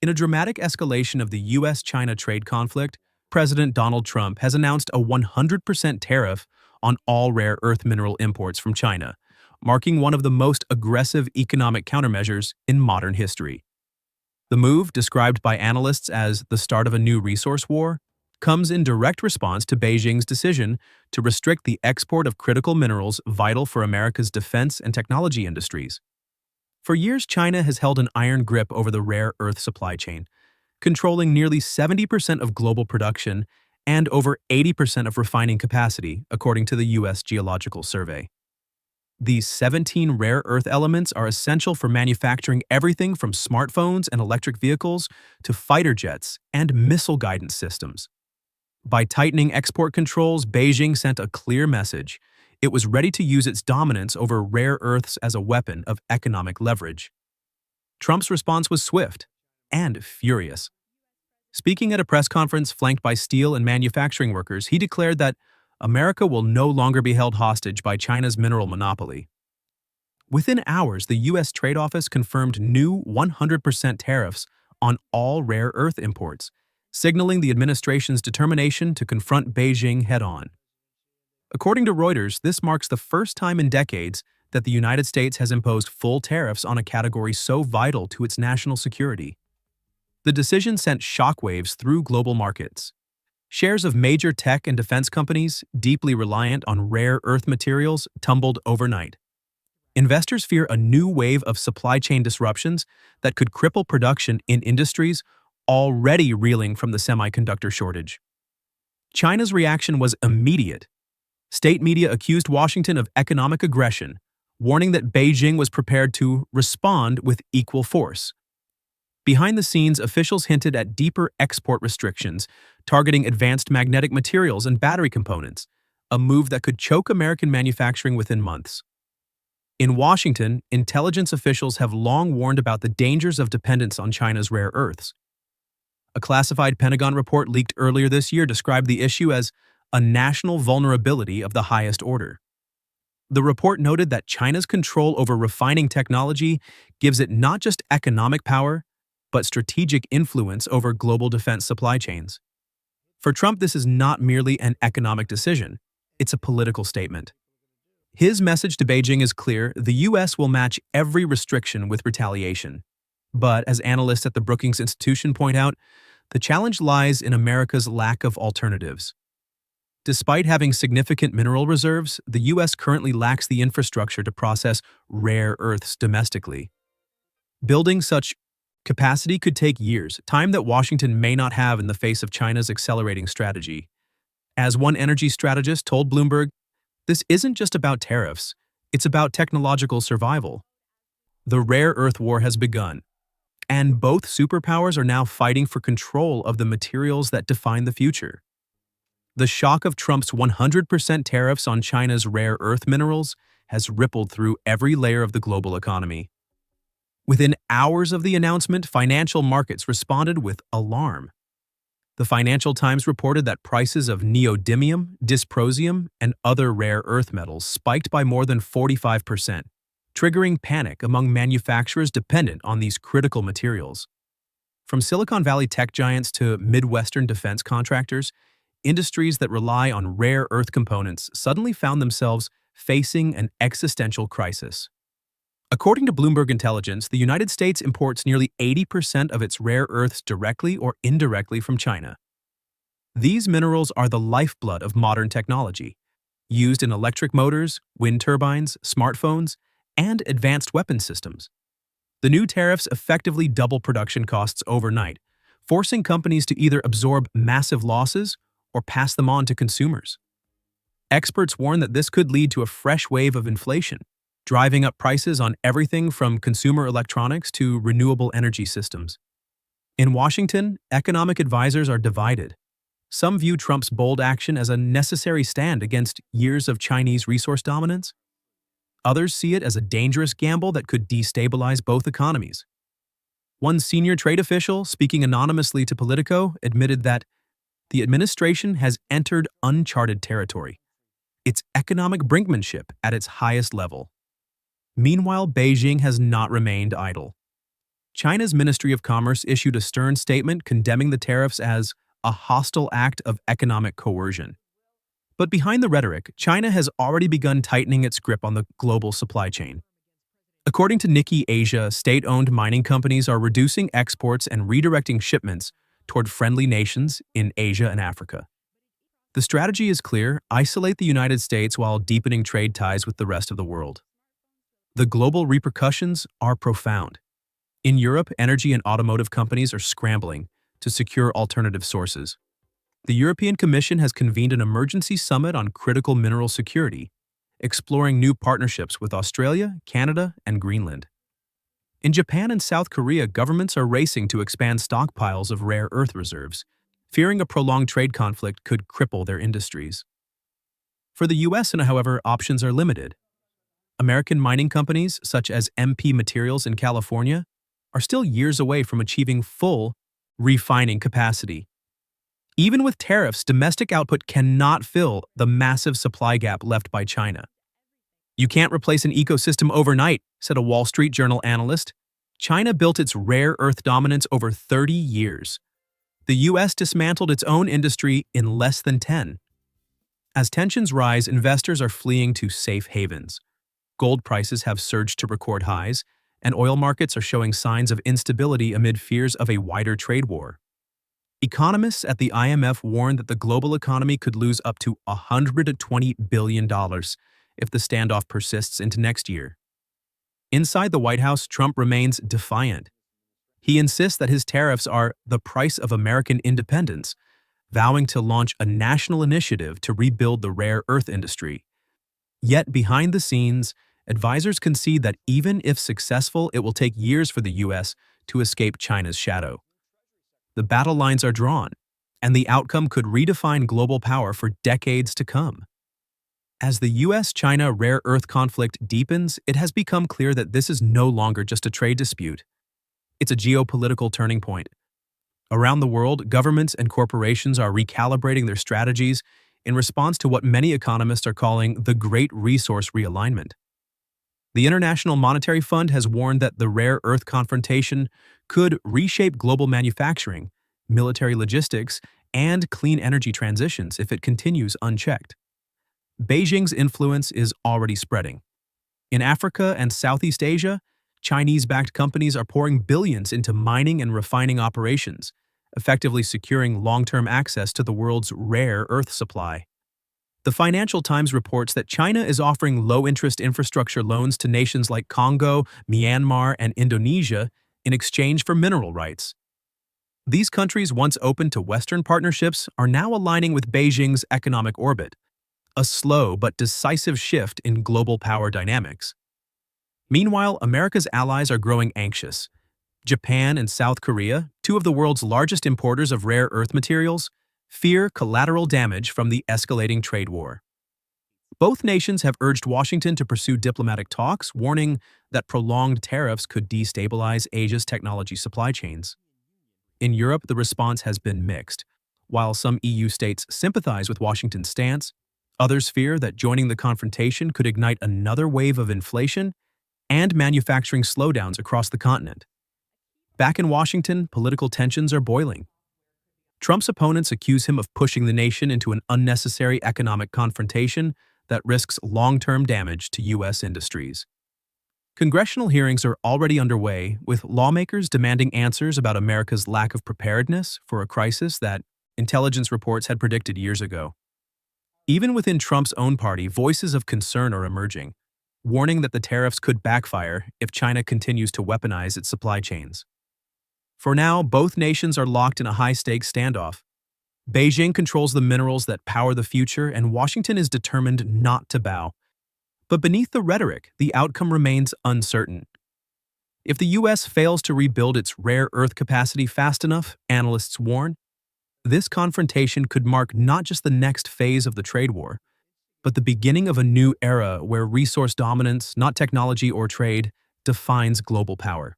In a dramatic escalation of the US-China trade conflict, President Donald Trump has announced a 100% tariff on all rare earth mineral imports from China, marking one of the most aggressive economic countermeasures in modern history. The move, described by analysts as the start of a new resource war, comes in direct response to Beijing's decision to restrict the export of critical minerals vital for America's defense and technology industries. For years, China has held an iron grip over the rare earth supply chain, controlling nearly 70% of global production and over 80% of refining capacity, according to the U.S. Geological Survey. These 17 rare earth elements are essential for manufacturing everything from smartphones and electric vehicles to fighter jets and missile guidance systems. By tightening export controls, Beijing sent a clear message. It was ready to use its dominance over rare earths as a weapon of economic leverage. Trump's response was swift and furious. Speaking at a press conference flanked by steel and manufacturing workers, he declared that America will no longer be held hostage by China's mineral monopoly. Within hours, the U.S. Trade Office confirmed new 100% tariffs on all rare earth imports, signaling the administration's determination to confront Beijing head-on. According to Reuters, this marks the first time in decades that the United States has imposed full tariffs on a category so vital to its national security. The decision sent shockwaves through global markets. Shares of major tech and defense companies, deeply reliant on rare earth materials, tumbled overnight. Investors fear a new wave of supply chain disruptions that could cripple production in industries already reeling from the semiconductor shortage. China's reaction was immediate. State media accused Washington of economic aggression, warning that Beijing was prepared to respond with equal force. Behind the scenes, officials hinted at deeper export restrictions, targeting advanced magnetic materials and battery components, a move that could choke American manufacturing within months. In Washington, intelligence officials have long warned about the dangers of dependence on China's rare earths. A classified Pentagon report leaked earlier this year described the issue as a national vulnerability of the highest order. The report noted that China's control over refining technology gives it not just economic power, but strategic influence over global defense supply chains. For Trump, this is not merely an economic decision, it's a political statement. His message to Beijing is clear: the U.S. will match every restriction with retaliation. But as analysts at the Brookings Institution point out, the challenge lies in America's lack of alternatives. Despite having significant mineral reserves, the U.S. currently lacks the infrastructure to process rare earths domestically. Building such capacity could take years, time that Washington may not have in the face of China's accelerating strategy. As one energy strategist told Bloomberg, this isn't just about tariffs, it's about technological survival. The rare earth war has begun, and both superpowers are now fighting for control of the materials that define the future. The shock of Trump's 100% tariffs on China's rare earth minerals has rippled through every layer of the global economy. Within hours of the announcement, financial markets responded with alarm. The Financial Times reported that prices of neodymium, dysprosium, and other rare earth metals spiked by more than 45%, triggering panic among manufacturers dependent on these critical materials. From Silicon Valley tech giants to Midwestern defense contractors, industries that rely on rare earth components suddenly found themselves facing an existential crisis. According to Bloomberg Intelligence, the United States imports nearly 80% of its rare earths directly or indirectly from China. These minerals are the lifeblood of modern technology, used in electric motors, wind turbines, smartphones, and advanced weapon systems. The new tariffs effectively double production costs overnight, forcing companies to either absorb massive losses or pass them on to consumers. Experts warn that this could lead to a fresh wave of inflation, driving up prices on everything from consumer electronics to renewable energy systems. In Washington, economic advisors are divided. Some view Trump's bold action as a necessary stand against years of Chinese resource dominance. Others see it as a dangerous gamble that could destabilize both economies. One senior trade official, speaking anonymously to Politico, admitted that the administration has entered uncharted territory. It's economic brinkmanship at its highest level. Meanwhile, Beijing has not remained idle. China's Ministry of Commerce issued a stern statement condemning the tariffs as a hostile act of economic coercion. But behind the rhetoric, China has already begun tightening its grip on the global supply chain. According to Nikkei Asia, state-owned mining companies are reducing exports and redirecting shipments toward friendly nations in Asia and Africa. The strategy is clear: isolate the United States while deepening trade ties with the rest of the world. The global repercussions are profound. In Europe, energy and automotive companies are scrambling to secure alternative sources. The European Commission has convened an emergency summit on critical mineral security, exploring new partnerships with Australia, Canada, and Greenland. In Japan and South Korea, governments are racing to expand stockpiles of rare earth reserves, fearing a prolonged trade conflict could cripple their industries. For the U.S., however, options are limited. American mining companies, such as MP Materials in California, are still years away from achieving full refining capacity. Even with tariffs, domestic output cannot fill the massive supply gap left by China. "You can't replace an ecosystem overnight," said a Wall Street Journal analyst. China built its rare earth dominance over 30 years. The U.S. dismantled its own industry in less than 10. As tensions rise, investors are fleeing to safe havens. Gold prices have surged to record highs, and oil markets are showing signs of instability amid fears of a wider trade war. Economists at the IMF warn that the global economy could lose up to $120 billion if the standoff persists into next year. Inside the White House, Trump remains defiant. He insists that his tariffs are the price of American independence, vowing to launch a national initiative to rebuild the rare earth industry. Yet behind the scenes, advisors concede that even if successful, it will take years for the U.S. to escape China's shadow. The battle lines are drawn, and the outcome could redefine global power for decades to come. As the U.S.-China rare earth conflict deepens, it has become clear that this is no longer just a trade dispute. It's a geopolitical turning point. Around the world, governments and corporations are recalibrating their strategies in response to what many economists are calling the Great Resource Realignment. The International Monetary Fund has warned that the rare earth confrontation could reshape global manufacturing, military logistics, and clean energy transitions if it continues unchecked. Beijing's influence is already spreading. In Africa and Southeast Asia, Chinese-backed companies are pouring billions into mining and refining operations, effectively securing long-term access to the world's rare earth supply. The Financial Times reports that China is offering low-interest infrastructure loans to nations like Congo, Myanmar, and Indonesia in exchange for mineral rights. These countries, once open to Western partnerships, are now aligning with Beijing's economic orbit, a slow but decisive shift in global power dynamics. Meanwhile, America's allies are growing anxious. Japan and South Korea, two of the world's largest importers of rare earth materials, fear collateral damage from the escalating trade war. Both nations have urged Washington to pursue diplomatic talks, warning that prolonged tariffs could destabilize Asia's technology supply chains. In Europe, the response has been mixed. While some EU states sympathize with Washington's stance, others fear that joining the confrontation could ignite another wave of inflation and manufacturing slowdowns across the continent. Back in Washington, political tensions are boiling. Trump's opponents accuse him of pushing the nation into an unnecessary economic confrontation that risks long-term damage to U.S. industries. Congressional hearings are already underway, with lawmakers demanding answers about America's lack of preparedness for a crisis that intelligence reports had predicted years ago. Even within Trump's own party, voices of concern are emerging, warning that the tariffs could backfire if China continues to weaponize its supply chains. For now, both nations are locked in a high-stakes standoff. Beijing controls the minerals that power the future, and Washington is determined not to bow. But beneath the rhetoric, the outcome remains uncertain. If the U.S. fails to rebuild its rare earth capacity fast enough, analysts warn, this confrontation could mark not just the next phase of the trade war, but the beginning of a new era where resource dominance, not technology or trade, defines global power.